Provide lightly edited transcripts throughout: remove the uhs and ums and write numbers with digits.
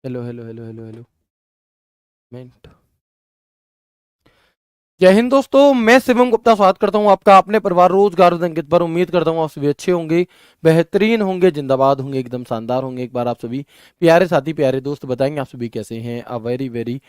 Hello hello hello hello hello minute. जय हिंद दोस्तों, मैं शिवम गुप्ता स्वागत करता हूं आपका अपने परिवार रोजगार और अंकित पर। उम्मीद करता हूं आप सभी अच्छे होंगे, बेहतरीन होंगे, जिंदाबाद होंगे, एकदम शानदार होंगे। एक बार आप सभी प्यारे साथी प्यारे दोस्त बताएंगे आप सभी कैसे हैं। A very very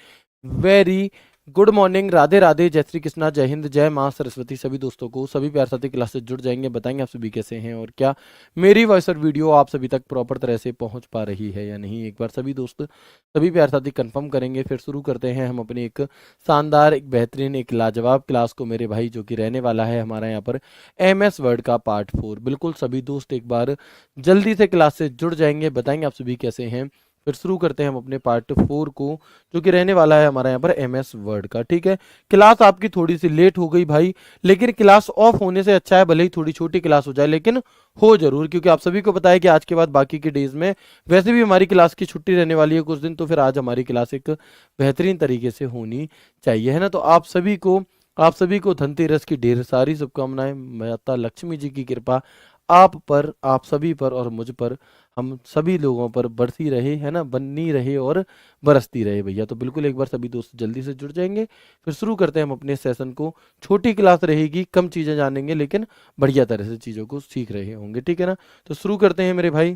very good morning, Radhe Radhe, जय श्री कृष्णा, जय हिंद, जय माँ सरस्वती। सभी दोस्तों को सभी प्यार साथी क्लास से जुड़ जाएंगे, बताएंगे आप सभी कैसे हैं और क्या मेरी वॉइस और वीडियो आप सभी तक प्रॉपर तरह से पहुंच पा रही है या नहीं। एक बार सभी दोस्त सभी प्यार साथी कंफर्म करेंगे, फिर शुरू करते हैं हम अपनी एक शानदार, एक बेहतरीन, एक लाजवाब क्लास को मेरे भाई, जो कि रहने वाला है हमारा यहाँ पर MS वर्ड का पार्ट 4। बिल्कुल सभी दोस्त एक बार जल्दी से क्लास से जुड़ जाएंगे, बताएंगे आप सभी कैसे हैं। फिर शुरू करते हैं हम अपने पार्ट 4 को, जो कि रहने वाला है हमारा यहाँ पर MS वर्ड का। ठीक है, क्लास आपकी थोड़ी सी लेट हो गई भाई, लेकिन क्लास ऑफ होने से अच्छा है भले ही थोड़ी छोटी क्लास हो जाए, लेकिन हो जरूर, क्योंकि आप सभी को पता है कि आज के बाद बाकी के डेज में वैसे भी हमारी क्लास की छुट्टी रहने वाली है कुछ दिन, तो फिर आज हमारी क्लास एक बेहतरीन तरीके से होनी चाहिए, है ना। तो आप सभी को धनतेरस की ढेर सारी शुभकामनाएं। माता लक्ष्मी जी की कृपा आप पर, आप सभी पर और मुझ पर, हम सभी लोगों पर बरसी रहे, है ना, बनी रहे और बरसती रहे भैया। तो बिल्कुल एक बार सभी दोस्त जल्दी से जुड़ जाएंगे, फिर शुरू करते हैं हम अपने सेशन को। छोटी क्लास रहेगी, कम चीज़ें जानेंगे, लेकिन बढ़िया तरह से चीज़ों को सीख रहे होंगे, ठीक है ना। तो शुरू करते हैं मेरे भाई।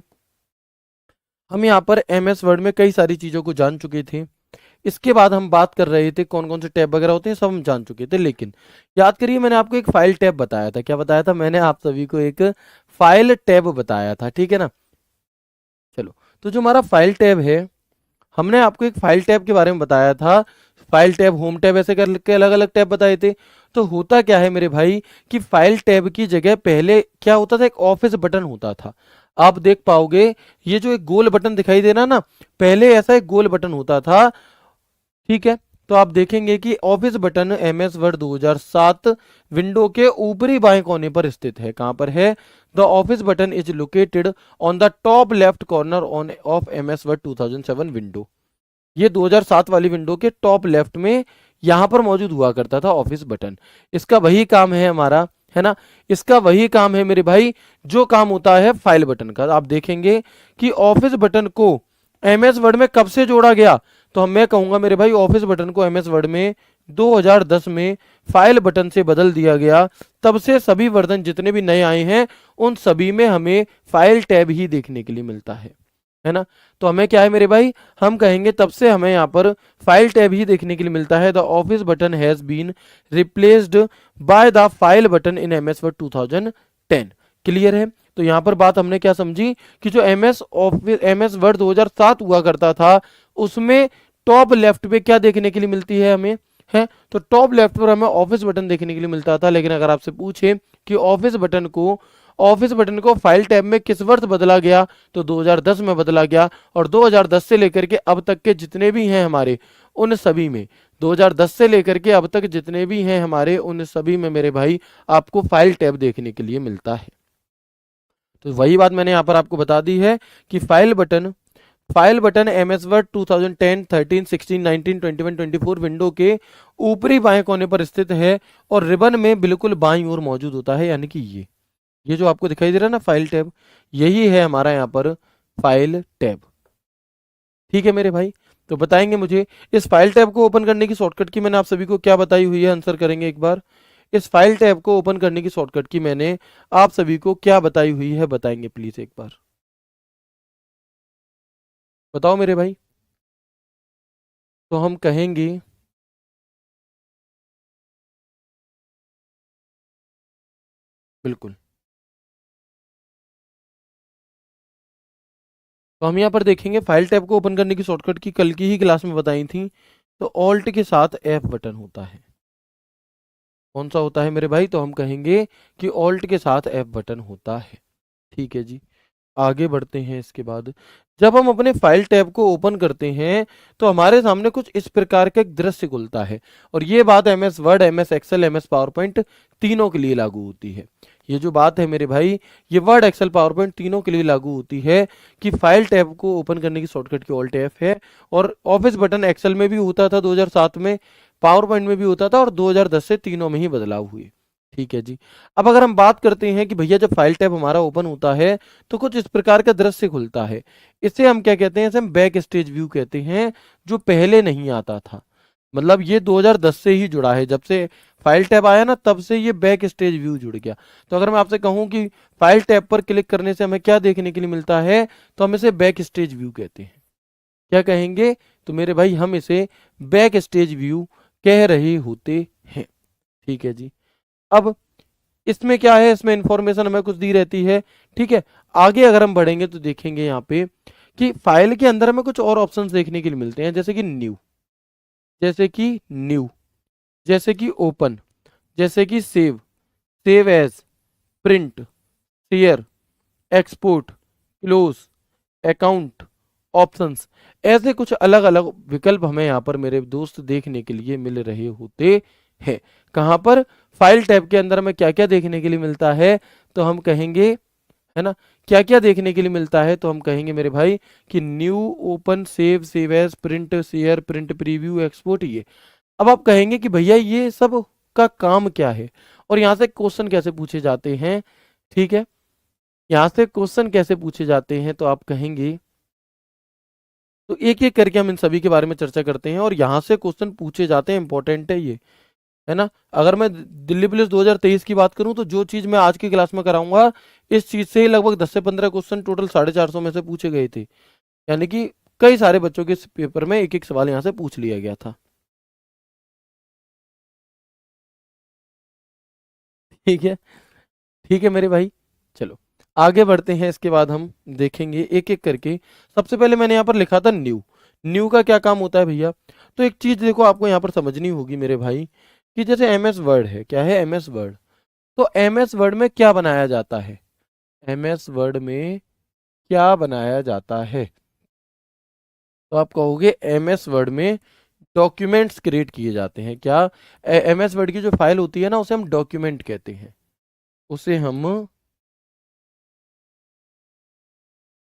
हम यहाँ पर MS वर्ड में कई सारी चीज़ों को जान चुके थे। इसके बाद हम बात कर रहे थे कौन कौन से टैब वगैरह होते हैं, सब हम जान चुके थे, लेकिन याद करिए मैंने आपको एक फाइल टैब बताया था। क्या बताया था मैंने आप सभी को? एक फाइल टैब बताया था, ठीक है ना। चलो, तो जो हमारा फाइल टैब है, हमने आपको एक फाइल टैब के बारे में बताया था। फाइल टैब, होम टैब, ऐसे करके अलग अलग टैब बताए थे। तो होता क्या है मेरे भाई कि फाइल टैब की जगह पहले क्या होता था, एक ऑफिस बटन होता था। आप देख पाओगे ये जो एक गोल बटन दिखाई दे रहा ना, पहले ऐसा एक गोल बटन होता था, ठीक है। तो आप देखेंगे कि office button MS word 2007 window के ऊपरी बाएं कोने पर स्थित है। कहां पर है? The office button is located on the top left corner on off MS word 2007 window. ये 2007 वाली विंडो के टॉप लेफ्ट में यहां पर मौजूद हुआ करता था ऑफिस बटन। इसका वही काम है हमारा, है ना। इसका वही काम है मेरे भाई जो काम होता है फाइल बटन का। आप देखेंगे कि ऑफिस बटन को MS वर्ड में कब से जोड़ा गया, तो मैं कहूंगा मेरे भाई ऑफिस बटन को MS वर्ड में 2010 में फाइल बटन से बदल दिया गया। तब से सभी वर्जन जितने भी नए आए हैं उन सभी में हमें फाइल टैब ही देखने के लिए मिलता है ना। तो हमें क्या है मेरे भाई, हम कहेंगे तब से हमें यहाँ पर फाइल टैब ही देखने के लिए मिलता है। The office button has been replaced by the file button in MS Word 2010। Clear है? तो यहाँ पर बात हमने क्या समझी कि जो MS वर्ड 2007 हुआ करता था, उसमें टॉप लेफ्ट पे क्या देखने के लिए मिलती है हमें, है तो टॉप लेफ्ट पर हमें ऑफिस बटन देखने के लिए मिलता था। लेकिन अगर आपसे पूछे कि ऑफिस बटन को फाइल टैब में किस वर्ष बदला गया, तो 2010 में बदला गया। और 2010 से लेकर के अब तक के जितने भी हैं हमारे, उन सभी में 2010 से लेकर के अब तक जितने भी हैं हमारे, उन सभी में मेरे भाई आपको फाइल टैब देखने के लिए मिलता है। तो वही बात मैंने यहाँ पर आपको बता दी है कि file button MS Word 2010, 13, 16, 19, 21, 24 window के ऊपरी बाएं कोने पर स्थित है और रिबन में बिल्कुल बाईं ओर मौजूद होता है। यानी कि ये जो आपको दिखाई दे रहा है ना फाइल टैब, यही है हमारा यहाँ पर फाइल टैब। ठीक है मेरे भाई, तो बताएंगे मुझे इस फाइल टैब को ओपन करने की शॉर्टकट की मैंने आप सभी को क्या बताई हुई है, आंसर करेंगे एक बार। इस फाइल टैब को ओपन करने की शॉर्टकट की मैंने आप सभी को क्या बताई हुई है, बताएंगे प्लीज एक बार, बताओ मेरे भाई। तो हम कहेंगे, बिल्कुल, तो हम यहाँ पर देखेंगे फाइल टैब को ओपन करने की शॉर्टकट की कल की ही क्लास में बताई थी। तो ऑल्ट के साथ F बटन होता है। कौन सा होता है मेरे भाई? तो हम कहेंगे कि ऑल्ट के साथ F बटन होता है। ठीक है जी, आगे बढ़ते हैं। इसके बाद जब हम अपने फाइल टैब को ओपन करते हैं तो हमारे सामने कुछ इस प्रकार का एक दृश्य खुलता है। और ये बात MS Word, MS Excel, MS PowerPoint तीनों के लिए लागू होती है। ये जो बात है मेरे भाई, ये वर्ड, एक्सेल, पावर पॉइंट तीनों के लिए लागू होती है कि फाइल टैब को ओपन करने की शॉर्टकट की ऑल्ट F है। और ऑफिस बटन एक्सेल में भी होता था 2007 में, पावर पॉइंट में भी होता था, और 2010 से तीनों में ही बदलाव हुए। ठीक है जी। अब अगर हम बात करते हैं कि भैया जब फाइल टैब हमारा ओपन होता है तो कुछ इस प्रकार का दृश्य खुलता है। इसे हम क्या कहते हैं? इसे हम बैक स्टेज व्यू कहते हैं, जो पहले नहीं आता था। मतलब ये 2010 से ही जुड़ा है, जब से फाइल टैब आया ना तब से ये बैक स्टेज व्यू जुड़ गया। तो अगर मैं आपसे कहूं कि फाइल टैब पर क्लिक करने से हमें क्या देखने के लिए मिलता है, तो हम इसे बैक स्टेज व्यू कहते हैं। क्या कहेंगे? तो मेरे भाई हम इसे बैक स्टेज व्यू कह रहे होते हैं। ठीक है जी। अब इसमें क्या है, इसमें इंफॉर्मेशन हमें कुछ दी रहती है। ठीक है, आगे अगर हम बढ़ेंगे तो देखेंगे यहाँ पे कि फाइल के अंदर हमें कुछ और ऑप्शंस देखने के लिए मिलते हैं, जैसे कि न्यू, जैसे कि न्यू, जैसे कि ओपन, जैसे कि save, save as, print, share, export, close, account, options. ऐसे कुछ अलग अलग विकल्प हमें यहाँ पर मेरे दोस्त देखने के लिए मिल रहे होते हैं। कहाँ पर? फाइल टैब के अंदर हमें क्या क्या देखने के लिए मिलता है, तो हम कहेंगे, है ना, क्या क्या देखने के लिए मिलता है, तो हम कहेंगे मेरे भाई कि new, open, save, save as, print, share, print preview, export. ये अब आप कहेंगे कि भैया ये सब का काम क्या है, और यहाँ से क्वेश्चन कैसे पूछे जाते हैं। ठीक है, यहाँ से क्वेश्चन कैसे पूछे जाते हैं, तो आप कहेंगे, तो एक एक करके हम इन सभी के बारे में चर्चा करते हैं, और यहाँ से क्वेश्चन पूछे जाते हैं, इंपॉर्टेंट है ये, है ना। अगर मैं दिल्ली पुलिस 2023 की बात करूं तो जो चीज मैं आज की क्लास में कराऊंगा, इस चीज से ही लगभग 10 से 15 क्वेश्चन टोटल 450 में से पूछे गए थे। यानी कि कई सारे बच्चों के इस पेपर में एक एक सवाल यहाँ से पूछ लिया गया था। ठीक है, ठीक है मेरे भाई। चलो आगे बढ़ते हैं, इसके बाद हम देखेंगे एक एक करके। सबसे पहले मैंने यहाँ पर लिखा था न्यू। न्यू का क्या काम होता है भैया? तो एक चीज देखो आपको यहाँ पर समझनी होगी मेरे भाई, कि जैसे एम एस वर्ड है, क्या है? M S Word. तो एम एस वर्ड में क्या बनाया जाता है? एम एस वर्ड में क्या बनाया जाता है? तो आप कहोगे एम एस वर्ड में डॉक्यूमेंट्स क्रिएट किए जाते हैं। क्या? एम एस वर्ड की जो फाइल होती है ना, उसे हम डॉक्यूमेंट कहते हैं। उसे हम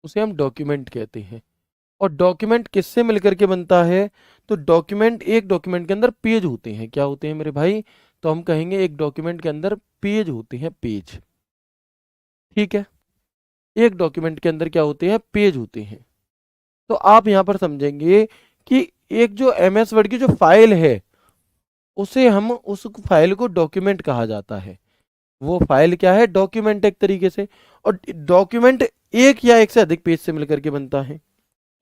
उसे हम डॉक्यूमेंट कहते हैं। और डॉक्यूमेंट किससे मिलकर के बनता है? तो डॉक्यूमेंट, एक डॉक्यूमेंट के अंदर पेज होते हैं। क्या होते हैं मेरे भाई? तो हम कहेंगे एक डॉक्यूमेंट के अंदर पेज होते हैं, पेज। ठीक है, एक डॉक्यूमेंट के अंदर क्या होते हैं? पेज होते हैं। तो आप यहां पर समझेंगे कि एक जो एम एस वर्ड की जो फाइल है, उसे हम, उस फाइल को डॉक्यूमेंट कहा जाता है। वो फाइल क्या है? डॉक्यूमेंट एक तरीके से। और डॉक्यूमेंट एक या एक से अधिक पेज से मिलकर के बनता है।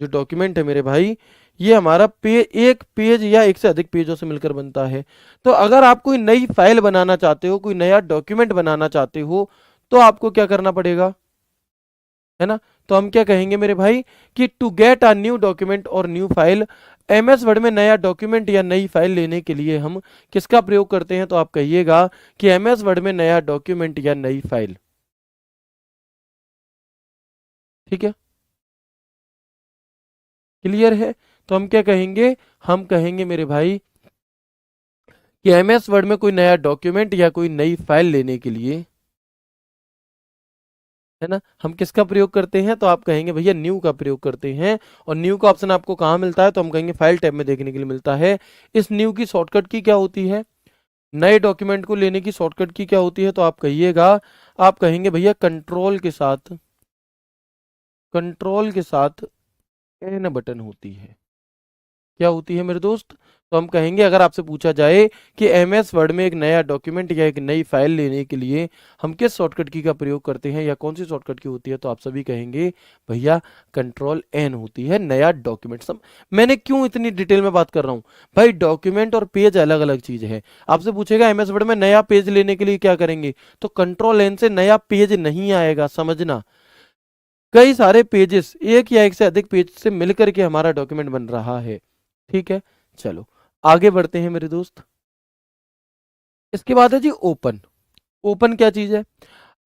जो डॉक्यूमेंट है मेरे भाई, ये हमारा एक पेज या एक से अधिक पेजों से मिलकर बनता है। तो अगर आप कोई नई फाइल बनाना चाहते हो, कोई नया डॉक्यूमेंट बनाना चाहते हो, तो आपको क्या करना पड़ेगा, है ना। तो हम क्या कहेंगे मेरे भाई कि to get a new document और न्यू फाइल, एमएस वर्ड में नया डॉक्यूमेंट या नई फाइल लेने के लिए हम किसका प्रयोग करते हैं? तो आप कहिएगा कि एमएस वर्ड में नया डॉक्यूमेंट या नई फाइल। ठीक है, क्लियर है। तो हम क्या कहेंगे? हम कहेंगे मेरे भाई कि एमएस वर्ड में कोई नया डॉक्यूमेंट या कोई नई फाइल लेने के लिए, है ना, हम किसका प्रयोग करते हैं? तो आप कहेंगे भैया न्यू का प्रयोग करते हैं। और न्यू का ऑप्शन आपको कहाँ मिलता है? तो हम कहेंगे फाइल टैब में देखने के लिए मिलता है। इस न्यू की शॉर्टकट की क्या होती है? नए डॉक्यूमेंट को लेने की शॉर्टकट की क्या होती है? तो आप कहिएगा, आप कहेंगे भैया कंट्रोल के साथ एन बटन होती है। क्या होती है मेरे दोस्त? तो हम कहेंगे, अगर आपसे पूछा जाए कि एमएस वर्ड में एक नया डॉक्यूमेंट या एक नई फाइल लेने के लिए हम किस शॉर्टकट की का प्रयोग करते हैं या कौन सी शॉर्टकट की होती है, तो आप सभी कहेंगे भैया कंट्रोल एन होती है, नया डॉक्यूमेंट। सब मैंने क्यों इतनी डिटेल में बात कर रहा हूँ भाई? डॉक्यूमेंट और पेज अलग अलग चीज है। आपसे पूछेगा एमएस वर्ड में नया पेज लेने के लिए क्या करेंगे, तो कंट्रोल एन से नया पेज नहीं आएगा, समझना। कई सारे पेजेस, एक या एक से अधिक पेज से मिलकर के हमारा डॉक्यूमेंट बन रहा है। ठीक है, चलो आगे बढ़ते हैं मेरे दोस्त। इसके बाद है जी ओपन। ओपन क्या चीज है?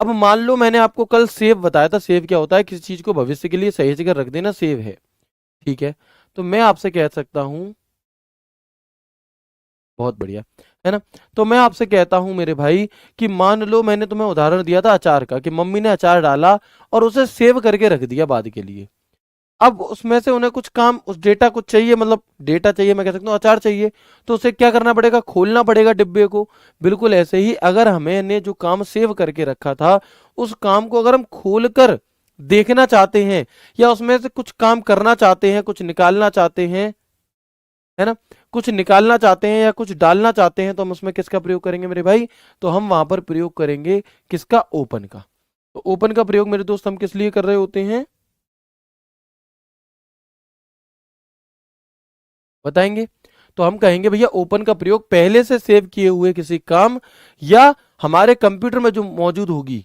अब मान लो मैंने आपको कल सेव बताया था। सेव क्या होता है? किसी चीज को भविष्य के लिए सही जगह रख देना, सेव है। ठीक है, तो मैं आपसे कह सकता हूं, बहुत बढ़िया, है ना। तो मैं आपसे कहता हूं मेरे भाई कि मान लो मैंने तुम्हें उदाहरण दिया था अचार का, कि मम्मी ने अचार डाला और उसे सेव करके रख दिया बाद के लिए। अब उसमें से उन्हें कुछ काम, उस डेटा को चाहिए, मतलब डेटा चाहिए, मैं कह सकता हूँ अचार चाहिए, तो उसे क्या करना पड़ेगा, खोलना पड़ेगा डिब्बे को। बिल्कुल ऐसे ही अगर हमें ने जो काम सेव करके रखा था, उस काम को अगर हम खोलकर देखना चाहते हैं, या उसमें से कुछ काम करना चाहते हैं, कुछ निकालना चाहते हैं, है ना, कुछ निकालना चाहते हैं या कुछ डालना चाहते हैं, तो हम उसमें किसका प्रयोग करेंगे मेरे भाई, तो हम वहां पर प्रयोग करेंगे किसका, ओपन का। तो ओपन का प्रयोग मेरे दोस्त हम किस लिए कर रहे होते हैं, बताएंगे। तो हम कहेंगे भैया ओपन का प्रयोग पहले से सेव किए हुए किसी काम या हमारे कंप्यूटर में जो मौजूद होगी,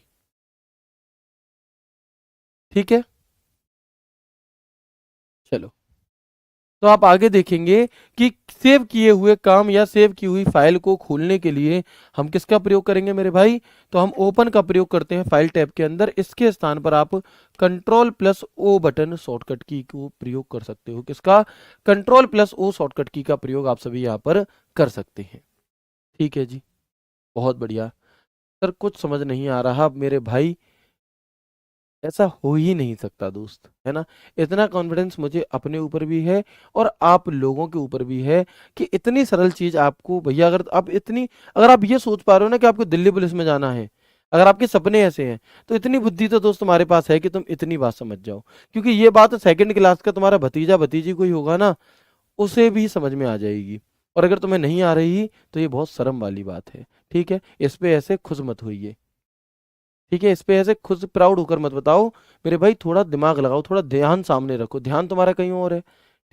ठीक है। चलो, तो आप आगे देखेंगे कि सेव किए हुए काम या सेव की हुई फाइल को खोलने के लिए हम किसका प्रयोग करेंगे मेरे भाई, तो हम ओपन का प्रयोग करते हैं फाइल टैब के अंदर। इसके स्थान पर आप control plus O button shortcut key को प्रयोग कर सकते हो, किसका, कंट्रोल प्लस ओ शॉर्टकट की का प्रयोग आप सभी यहाँ पर कर सकते हैं। ठीक है जी, बहुत बढ़िया। सर कुछ समझ नहीं आ रहा मेरे भाई, ऐसा हो ही नहीं सकता दोस्त, है ना। इतना कॉन्फिडेंस मुझे अपने ऊपर भी है और आप लोगों के ऊपर भी है कि इतनी सरल चीज आपको भैया, अगर आप इतनी, अगर आप ये सोच पा रहे हो ना कि आपको दिल्ली पुलिस में जाना है, अगर आपके सपने ऐसे हैं, तो इतनी बुद्धि तो दोस्त तुम्हारे पास है कि तुम इतनी बात समझ जाओ। क्योंकि ये बात सेकंड क्लास का तुम्हारा भतीजा भतीजी कोई होगा ना, उसे भी समझ में आ जाएगी। और अगर तुम्हें नहीं आ रही तो ये बहुत शर्म वाली बात है। ठीक है, इस पे ऐसे खुश मत होइए। ठीक है, इस पे ऐसे खुद प्राउड होकर मत बताओ मेरे भाई, थोड़ा दिमाग लगाओ, थोड़ा ध्यान सामने रखो, ध्यान तुम्हारा कहीं और है।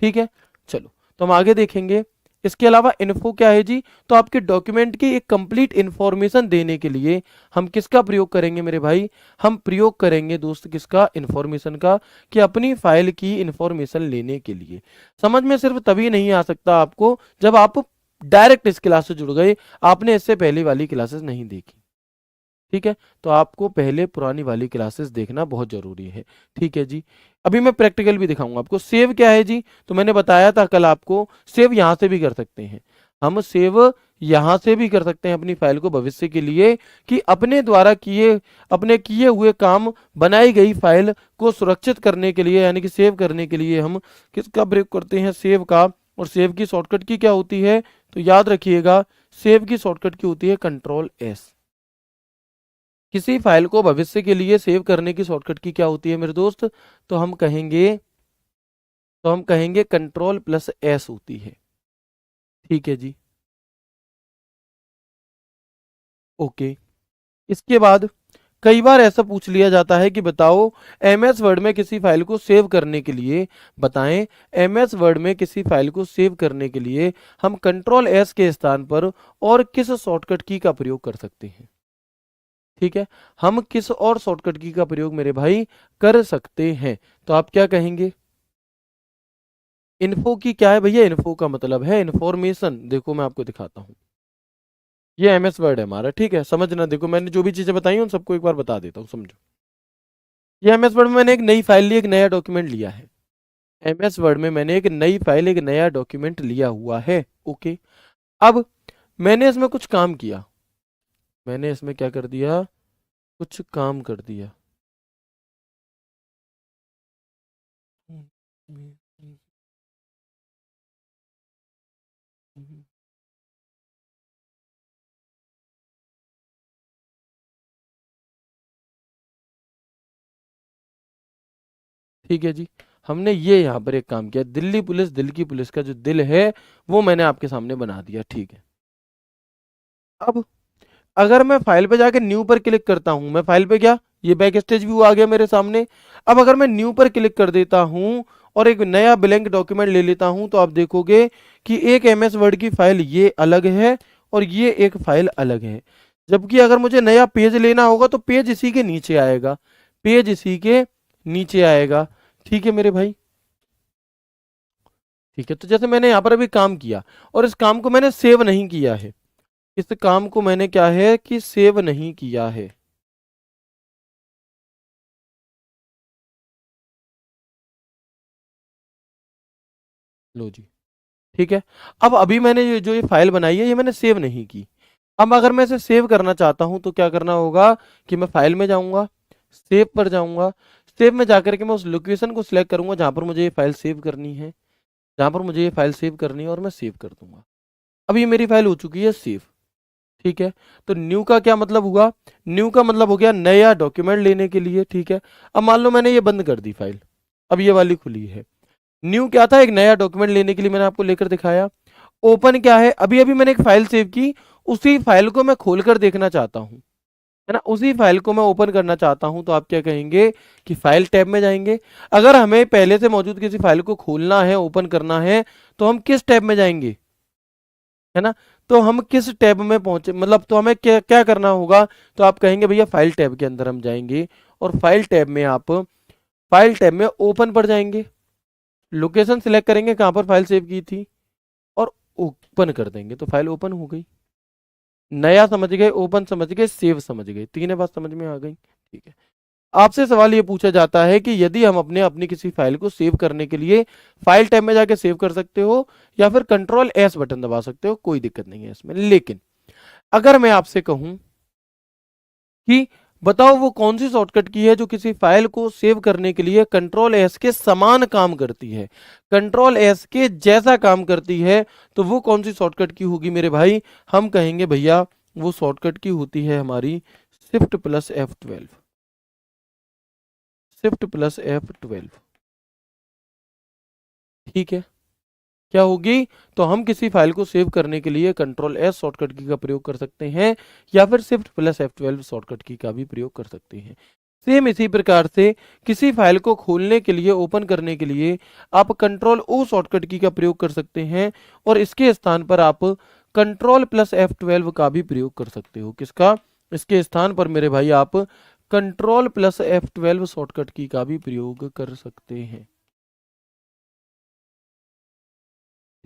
ठीक है, चलो, तो हम आगे देखेंगे। इसके अलावा इन्फो क्या है जी, तो आपके डॉक्यूमेंट की एक कंप्लीट इंफॉर्मेशन देने के लिए हम किसका प्रयोग करेंगे मेरे भाई, हम प्रयोग करेंगे दोस्त किसका, इंफॉर्मेशन का, कि अपनी फाइल की इंफॉर्मेशन लेने के लिए। समझ में सिर्फ तभी नहीं आ सकता आपको जब आप डायरेक्ट इस क्लास से जुड़ गए, आपने इससे पहले वाली क्लासेस नहीं देखी। ठीक है, तो आपको पहले पुरानी वाली क्लासेस देखना बहुत जरूरी है। ठीक है जी, अभी मैं प्रैक्टिकल भी दिखाऊंगा आपको। सेव क्या है जी, तो मैंने बताया था कल आपको, सेव यहां से भी कर सकते हैं हम, सेव यहां से भी कर सकते हैं अपनी फाइल को भविष्य के लिए, कि अपने द्वारा किए, अपने किए हुए काम, बनाई गई फाइल को सुरक्षित करने के लिए, यानी कि सेव करने के लिए हम किसका प्रयोग करते हैं, सेव का। और सेव की शॉर्टकट की क्या होती है, तो याद रखिएगा, सेव की शॉर्टकट की होती है कंट्रोल एस। किसी फाइल को भविष्य के लिए सेव करने की शॉर्टकट की क्या होती है मेरे दोस्त, तो हम कहेंगे, कंट्रोल प्लस एस होती है। ठीक है जी, ओके। इसके बाद कई बार ऐसा पूछ लिया जाता है कि बताओ एमएस वर्ड में किसी फाइल को सेव करने के लिए, बताएं, एमएस वर्ड में किसी फाइल को सेव करने के लिए हम कंट्रोल एस के स्थान पर और किस शॉर्टकट की का प्रयोग कर सकते हैं। ठीक है, हम किस और शॉर्टकट की का प्रयोग मेरे भाई कर सकते हैं, तो आप क्या कहेंगे। इन्फो की क्या है भैया, इन्फो का मतलब है इन्फॉर्मेशन। देखो मैं आपको दिखाता हूँ, ये एमएस वर्ड है हमारा। ठीक है, समझना, देखो मैंने जो भी चीजें बताई हैं उन सबको एक बार बता देता हूँ, समझो। ये एमएस वर्ड में मैंने एक नई फाइल ली, एक नया डॉक्यूमेंट लिया है। एमएस वर्ड में मैंने एक नई फाइल, एक नया डॉक्यूमेंट लिया हुआ है। ओके, अब मैंने इसमें कुछ काम किया, मैंने इसमें क्या कर दिया, कुछ काम कर दिया। ठीक है जी, हमने ये यहाँ पर एक काम किया, दिल्ली पुलिस, दिल की पुलिस का जो दिल है वो मैंने आपके सामने बना दिया। ठीक है, अब अगर मैं फाइल पे जाके न्यू पर क्लिक करता हूं, मैं फाइल पे गया, ये बैक स्टेज व्यू आ गया मेरे सामने। अब अगर मैं न्यू पर क्लिक कर देता हूं और एक नया ब्लैंक डॉक्यूमेंट ले लेता हूं, तो आप देखोगे कि एक एमएस वर्ड की फाइल ये अलग है और ये एक फाइल अलग है। जबकि अगर मुझे नया पेज लेना होगा तो पेज इसी के नीचे आएगा, पेज इसी के नीचे आएगा। ठीक है मेरे भाई, ठीक है। तो जैसे मैंने यहाँ पर अभी काम किया और इस काम को मैंने सेव नहीं किया है, इस काम को मैंने क्या है कि सेव नहीं किया है। लो जी, ठीक है। अब अभी मैंने ये फाइल बनाई है, ये मैंने सेव नहीं की। अब अगर मैं इसे सेव करना चाहता हूं तो क्या करना होगा कि मैं फाइल में जाऊंगा, सेव पर जाऊंगा, सेव में जाकर के मैं उस लोकेशन को सिलेक्ट करूंगा जहां पर मुझे ये फाइल सेव करनी है, जहां पर मुझे ये फाइल सेव करनी है, और मैं सेव कर दूंगा। अब ये मेरी फाइल हो चुकी है सेव। ठीक है, तो न्यू का क्या मतलब हुआ? न्यू का मतलब हो गया नया डॉक्यूमेंट लेने के लिए। ठीक है, अब मान लो मैंने ये बंद कर दी फाइल, अब ये वाली खुली है। न्यू क्या था? एक नया डॉक्यूमेंट लेने के लिए मैंने आपको लेकर दिखाया। ओपन क्या है? अभी अभी मैंने एक फाइल सेव की, उसी फाइल को मैं खोलकर देखना चाहता हूं, है ना, उसी फाइल को मैं ओपन करना चाहता हूं। तो आप क्या कहेंगे कि फाइल टैब में जाएंगे। अगर हमें पहले से मौजूद किसी फाइल को खोलना है, ओपन करना है, तो हम किस टैब में जाएंगे, है ना, तो हम किस टैब में पहुंचे, मतलब तो हमें क्या क्या करना होगा? तो आप कहेंगे भैया फाइल टैब के अंदर हम जाएंगे, और फाइल टैब में आप फाइल टैब में ओपन पर जाएंगे, लोकेशन सिलेक्ट करेंगे कहां पर फाइल सेव की थी, और ओपन कर देंगे, तो फाइल ओपन हो गई। नया समझ गए, ओपन समझ गए, सेव समझ गए, तीनों बात समझ में आ गई। ठीक है, आपसे सवाल ये पूछा जाता है कि यदि हम अपनी किसी फाइल को सेव करने के लिए फाइल टैब में जाके सेव कर सकते हो, या फिर कंट्रोल एस बटन दबा सकते हो, कोई दिक्कत नहीं है इसमें। लेकिन अगर मैं आपसे कहूं कि बताओ वो कौन सी शॉर्टकट की है जो किसी फाइल को सेव करने के लिए कंट्रोल एस के समान काम करती है, कंट्रोल एस के जैसा काम करती है, तो वो कौन सी शॉर्टकट की होगी मेरे भाई? हम कहेंगे भैया वो शॉर्टकट की होती है हमारी shift plus F12, shift plus F12। ठीक है, क्या होगी? तो हम किसी फाइल को सेव करने के लिए कंट्रोल एस शॉर्टकट की का प्रयोग कर सकते हैं, या फिर शिफ्ट प्लस F12 शॉर्टकट की का भी प्रयोग कर सकते हैं। सेम इसी प्रकार से किसी फाइल को खोलने के लिए, ओपन करने के लिए आप कंट्रोल ओ शॉर्टकट की का प्रयोग कर सकते हैं, और इसके स्थान पर आप कंट्रोल प्लस F12 का भी प्रयोग कर सकते हो। किसका? इसके स्थान पर मेरे भाई आप कंट्रोल प्लस F12 शॉर्टकट की का भी प्रयोग कर सकते हैं।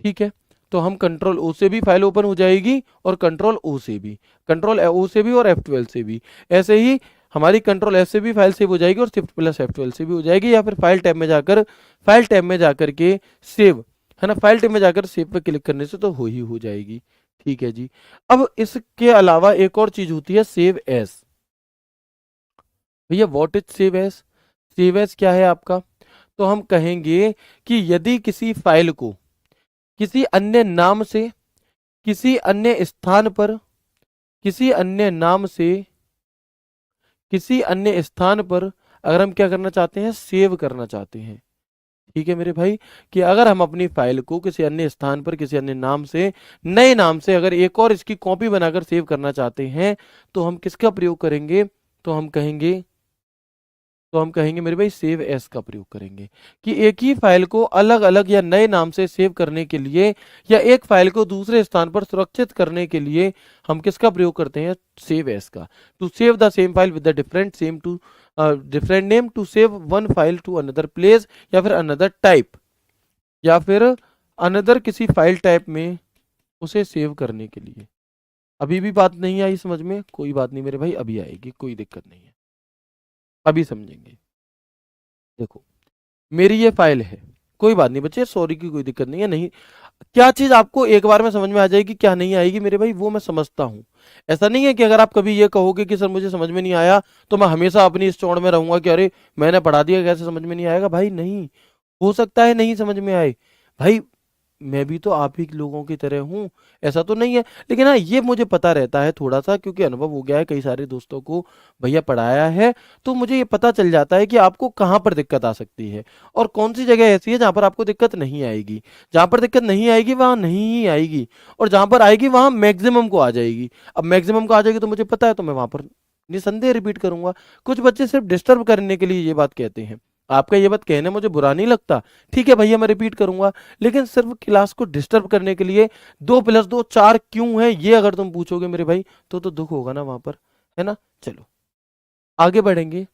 ठीक है, तो हम कंट्रोल ओ से भी फाइल ओपन हो जाएगी, और कंट्रोल ओ से भी, कंट्रोल ओ से भी, और F12 से भी। ऐसे ही हमारी कंट्रोल एस से भी फाइल सेव हो जाएगी, और शिफ्ट प्लस F12 से भी हो जाएगी, या फिर फाइल टैब में जाकर के सेव, है ना, फाइल टैब में जाकर सेव पे क्लिक करने से तो ही हो जाएगी। ठीक है जी। अब इसके अलावा एक और चीज होती है सेव एस। भैया what is save S? Save S क्या है आपका? तो हम कहेंगे कि यदि किसी फाइल को किसी अन्य नाम से, किसी अन्य स्थान पर, किसी अन्य नाम से, किसी अन्य स्थान पर अगर हम क्या करना चाहते हैं, सेव करना चाहते हैं। ठीक है मेरे भाई, कि अगर हम अपनी फाइल को किसी अन्य स्थान पर, किसी अन्य नाम से, नए नाम से अगर एक और इसकी कॉपी बनाकर सेव करना चाहते हैं, तो हम किसका प्रयोग करेंगे? तो हम कहेंगे मेरे भाई सेव एस का प्रयोग करेंगे, कि एक ही फाइल को अलग अलग या नए नाम से सेव करने के लिए, या एक फाइल को दूसरे स्थान पर सुरक्षित करने के लिए हम किसका प्रयोग करते हैं? सेव एस का। To save the same file with the different name, to save one file to another place, या फिर अनदर टाइप, या फिर अनदर किसी फाइल टाइप में उसे सेव करने के लिए। अभी भी बात नहीं आई समझ में? कोई बात नहीं मेरे भाई, अभी आएगी, कोई दिक्कत नहीं है, अभी समझेंगे। देखो मेरी ये फाइल है, कोई बात नहीं बच्चे, सॉरी की कोई दिक्कत नहीं है। नहीं, क्या चीज आपको एक बार में समझ में आ जाएगी, क्या नहीं आएगी मेरे भाई, वो मैं समझता हूँ। ऐसा नहीं है कि अगर आप कभी ये कहोगे कि सर मुझे समझ में नहीं आया, तो मैं हमेशा अपनी इस चौड़ में रहूंगा कि अरे मैंने पढ़ा दिया, कैसे समझ में नहीं आएगा। भाई नहीं, हो सकता है नहीं समझ में आए, भाई मैं भी तो आप ही लोगों की तरह हूँ, ऐसा तो नहीं है। लेकिन हाँ, ये मुझे पता रहता है थोड़ा सा, क्योंकि अनुभव हो गया है, कई सारे दोस्तों को भैया पढ़ाया है, तो मुझे ये पता चल जाता है कि आपको कहाँ पर दिक्कत आ सकती है, और कौन सी जगह ऐसी है जहाँ पर आपको दिक्कत नहीं आएगी। जहाँ पर दिक्कत नहीं आएगी वहाँ नहीं ही आएगी, और जहाँ पर आएगी वहाँ मैक्सिमम को आ जाएगी। अब मैक्सिमम को आ जाएगी तो मुझे पता है, तो मैं वहाँ पर निसंदेह रिपीट करूंगा। कुछ बच्चे सिर्फ डिस्टर्ब करने के लिए ये बात कहते हैं, आपका ये बात कहने मुझे बुरा नहीं लगता, ठीक है भैया मैं रिपीट करूंगा, लेकिन सिर्फ क्लास को डिस्टर्ब करने के लिए 2+2 4 क्यों है, ये अगर तुम पूछोगे मेरे भाई तो दुख होगा ना वहां पर, है ना। चलो आगे बढ़ेंगे।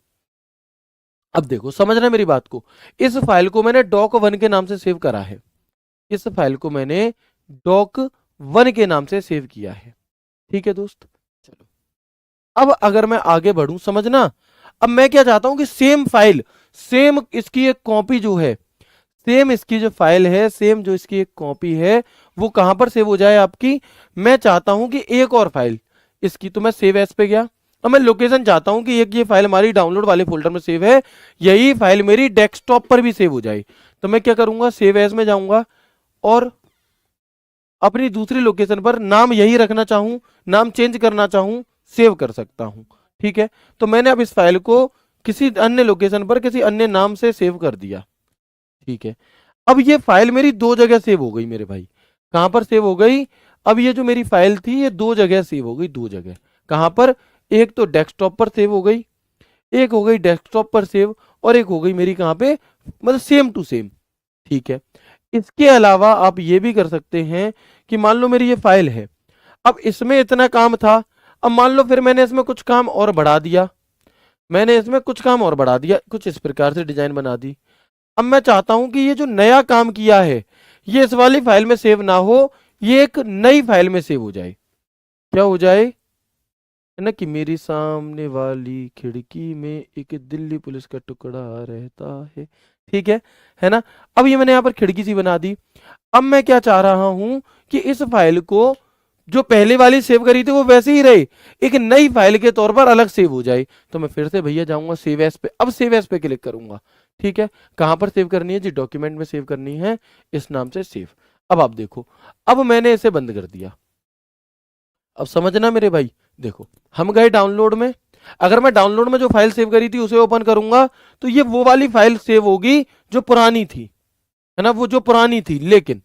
अब देखो समझना मेरी बात को, इस फाइल को मैंने doc1 के नाम से सेव करा है, इस फाइल को मैंने doc1 के नाम से सेव किया है। ठीक है दोस्त, चलो अब अगर मैं आगे बढ़ूं, समझना, अब मैं क्या चाहता हूं कि सेम फाइल, सेम इसकी एक कॉपी जो है, सेम इसकी जो फाइल है, सेम जो इसकी एक कॉपी है, वो कहां पर सेव हो जाए आपकी। मैं चाहता हूं कि एक और फाइल इसकी, तो मैं सेव एस पे गया, अब मैं लोकेशन चाहता हूं कि एक ये फाइल हमारी डाउनलोड वाले फोल्डर में सेव है, यही फाइल मेरी डेस्कटॉप पर भी सेव हो जाए। तो मैं क्या करूंगा, सेव एज में जाऊंगा और अपनी दूसरी लोकेशन पर नाम यही रखना चाहूं, नाम चेंज करना चाहूं, सेव कर सकता हूं। ठीक है, तो मैंने अब इस फाइल को किसी अन्य लोकेशन पर किसी अन्य नाम से सेव कर दिया। ठीक है, अब ये फाइल मेरी दो जगह सेव हो गई मेरे भाई। कहां पर सेव हो गई, अब ये जो मेरी फाइल थी ये दो जगह सेव हो गई, दो जगह। कहां पर, एक तो डेस्कटॉप पर सेव हो गई, एक हो गई डेस्कटॉप पर सेव, और एक हो गई मेरी कहां पे, मतलब सेम टू सेम। ठीक है, इसके अलावा आप ये भी कर सकते हैं कि मान लो मेरी ये फाइल है, अब इसमें इतना काम था, अब मान लो फिर मैंने इसमें कुछ काम और बढ़ा दिया, मैंने इसमें कुछ काम और बढ़ा दिया, कुछ इस प्रकार से डिजाइन बना दी। अब मैं चाहता हूं कि ये जो नया काम किया है ये इस वाली फाइल में सेव ना हो, ये एक नई फाइल में सेव हो जाए। क्या हो जाए, है ना, कि मेरी सामने वाली खिड़की में एक दिल्ली पुलिस का टुकड़ा रहता है। ठीक है ना। अब ये मैंने यहां पर खिड़की सी बना दी। अब मैं क्या चाह रहा हूं कि इस फाइल को जो पहले वाली सेव करी थी वो वैसे ही रहे, एक नई फाइल के तौर पर अलग सेव हो जाए। तो मैं फिर से भैया जाऊंगा सेव एज पे, अब सेव एज पे क्लिक करूंगा। ठीक है, कहां पर सेव करनी है जी, डॉक्यूमेंट में सेव करनी है, इस नाम से सेव। अब आप देखो, अब मैंने इसे बंद कर दिया। अब समझना मेरे भाई, देखो हम गए डाउनलोड में, अगर मैं डाउनलोड में जो फाइल सेव करी थी उसे ओपन करूंगा तो ये वो वाली फाइल सेव होगी जो पुरानी थी, है ना, वो जो पुरानी थी। लेकिन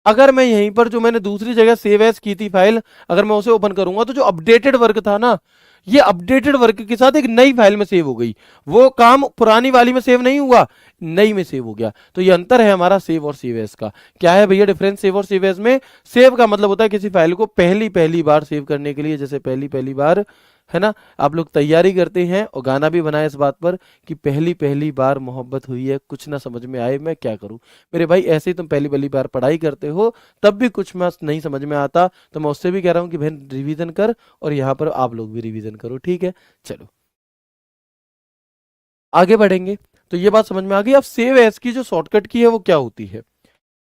अगर मैं यहीं पर जो मैंने दूसरी जगह सेव एज की थी फाइल, अगर मैं उसे ओपन करूंगा तो जो अपडेटेड वर्क था ना, ये अपडेटेड वर्क के साथ एक नई फाइल में सेव हो गई। वो काम पुरानी वाली में सेव नहीं हुआ, नई में सेव हो गया। तो ये अंतर है हमारा सेव और सेव एज का। क्या है भैया डिफरेंस सेव और सेव एज में, सेव का मतलब होता है किसी फाइल को पहली पहली बार सेव करने के लिए, जैसे पहली पहली बार, है ना, आप लोग तैयारी करते हैं और गाना भी बनाए इस बात पर कि पहली पहली बार मोहब्बत हुई है, कुछ ना समझ में आए मैं क्या करूं। मेरे भाई ऐसे ही तुम पहली पहली बार पढ़ाई करते हो तब भी कुछ मैं नहीं समझ में आता, तो मैं उससे भी कह रहा हूं कि बहन रिवीजन कर, और यहाँ पर आप लोग भी रिवीजन करो। ठीक है, चलो आगे बढ़ेंगे। तो ये बात समझ में आ गई। अब सेव एज की जो शॉर्टकट की है वो क्या होती है,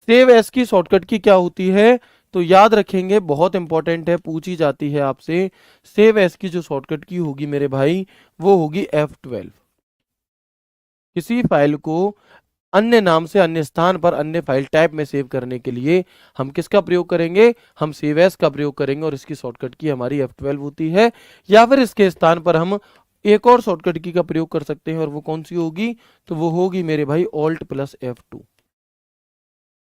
सेव एज की शॉर्टकट की क्या होती है, तो याद रखेंगे, बहुत इंपॉर्टेंट है, पूछी जाती है आपसे। सेव एज की जो शॉर्टकट की होगी मेरे भाई वो होगी F12। किसी फाइल को अन्य नाम से अन्य स्थान पर अन्य फाइल टाइप में सेव करने के लिए हम किसका प्रयोग करेंगे, हम सेव एज का प्रयोग करेंगे, और इसकी शॉर्टकट की हमारी F12 होती है। या फिर इसके स्थान पर हम एक और शॉर्टकट की का प्रयोग कर सकते हैं, और वो कौन सी होगी, तो वो होगी मेरे भाई Alt+F2।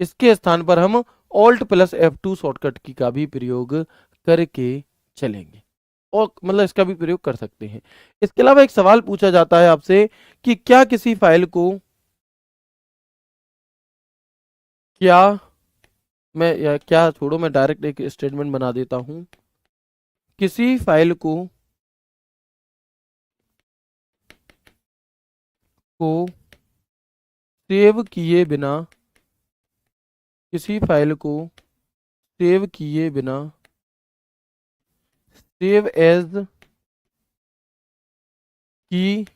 इसके स्थान पर हम Alt+F2 शॉर्टकट की का भी प्रयोग करके चलेंगे, और मतलब इसका भी प्रयोग कर सकते हैं। इसके अलावा एक सवाल पूछा जाता है आपसे कि क्या किसी फाइल को, क्या मैं, या क्या छोड़ो, मैं डायरेक्ट एक स्टेटमेंट बना देता हूं, किसी फाइल को सेव किए बिना, किसी फाइल को सेव किए बिना सेव एज की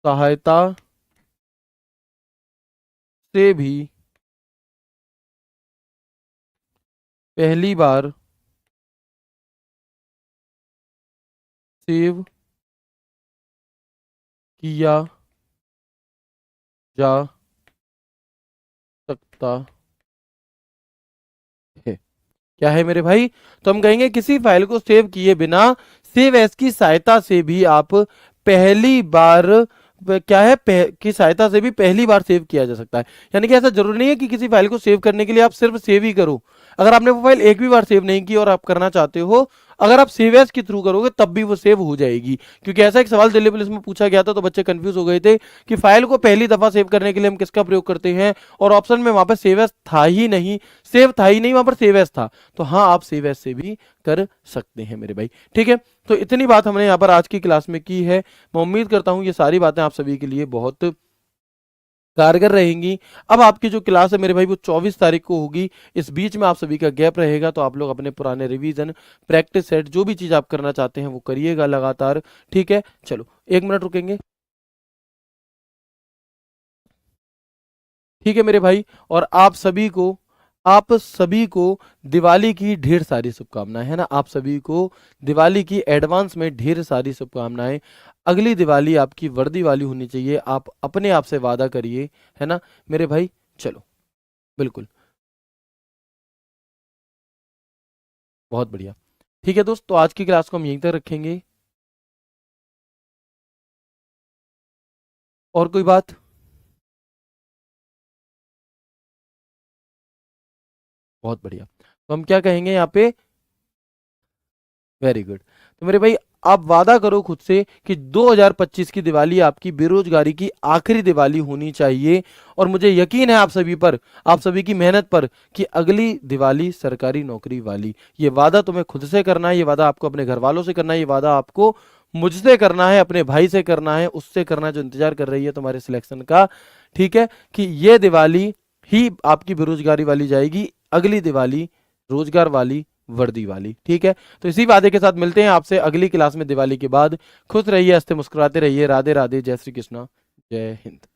सहायता से भी पहली बार सेव किया जा सकता है। क्या है मेरे भाई, तो हम कहेंगे किसी फाइल को सेव किए बिना सेव एज की सहायता से भी आप पहली बार, क्या है, की सहायता से भी पहली बार सेव किया जा सकता है। यानी कि ऐसा जरूरी नहीं है कि किसी फाइल को सेव करने के लिए आप सिर्फ सेव ही करो। अगर आपने वो फाइल एक भी बार सेव नहीं की और आप करना चाहते हो, अगर आप सेव एज के थ्रू करोगे तब भी वो सेव हो जाएगी। क्योंकि ऐसा एक सवाल दिल्ली पुलिस में पूछा गया था तो बच्चे कंफ्यूज हो गए थे कि फाइल को पहली दफा सेव करने के लिए हम किसका प्रयोग करते हैं, और ऑप्शन में वहां पर सेव एज था ही नहीं, सेव था ही नहीं, वहां पर सेव एज था। तो हाँ, आप सेव एज से भी कर सकते हैं मेरे भाई। ठीक है, तो इतनी बात हमने यहाँ पर आज की क्लास में की है। मैं उम्मीद करता हूँ ये सारी बातें आप सभी के लिए बहुत कारगर रहेंगी। अब आपकी जो क्लास है मेरे भाई वो 24 तारीख को होगी। इस बीच में आप सभी का गैप रहेगा, तो आप लोग अपने पुराने रिवीजन, प्रैक्टिस सेट, जो भी चीज़ आप करना चाहते हैं वो करिएगा लगातार। ठीक है, चलो 1 मिनट रुकेंगे। ठीक है मेरे भाई, और आप सभी को आप सभी को दिवाली की ढेर सारी शुभकामनाएं, है ना। आप सभी को दिवाली की एडवांस में ढेर सारी शुभकामनाएं। अगली दिवाली आपकी वर्दी वाली होनी चाहिए, आप अपने आप से वादा करिए, है ना मेरे भाई। चलो, बिल्कुल, बहुत बढ़िया। ठीक है दोस्त, तो आज की क्लास को हम यहीं तक रखेंगे। और कोई बात? बहुत बढ़िया। तो हम क्या कहेंगे यहाँ पे? Very good. तो मेरे भाई, आप वादा करो खुद से कि 2025 की दिवाली आपकी बेरोजगारी की आखिरी दिवाली होनी चाहिए। और मुझे यकीन है आप सभी पर, आप सभी की मेहनत पर, कि अगली दिवाली सरकारी नौकरी वाली। ये वादा तुम्हें खुद से करना है, ये वादा आपको अपने घर वालों से करना है, ये वादा आपको मुझसे करना है, अपने भाई से करना है, उससे करना है जो इंतजार कर रही है तुम्हारे सिलेक्शन का। ठीक है, कि ये दिवाली ही आपकी बेरोजगारी वाली जाएगी, अगली दिवाली रोजगार वाली, वर्दी वाली। ठीक है, तो इसी वादे के साथ मिलते हैं आपसे अगली क्लास में दिवाली के बाद। खुश रहिए, हंसते मुस्कुराते रहिए। राधे राधे, जय श्री कृष्णा, जय हिंद।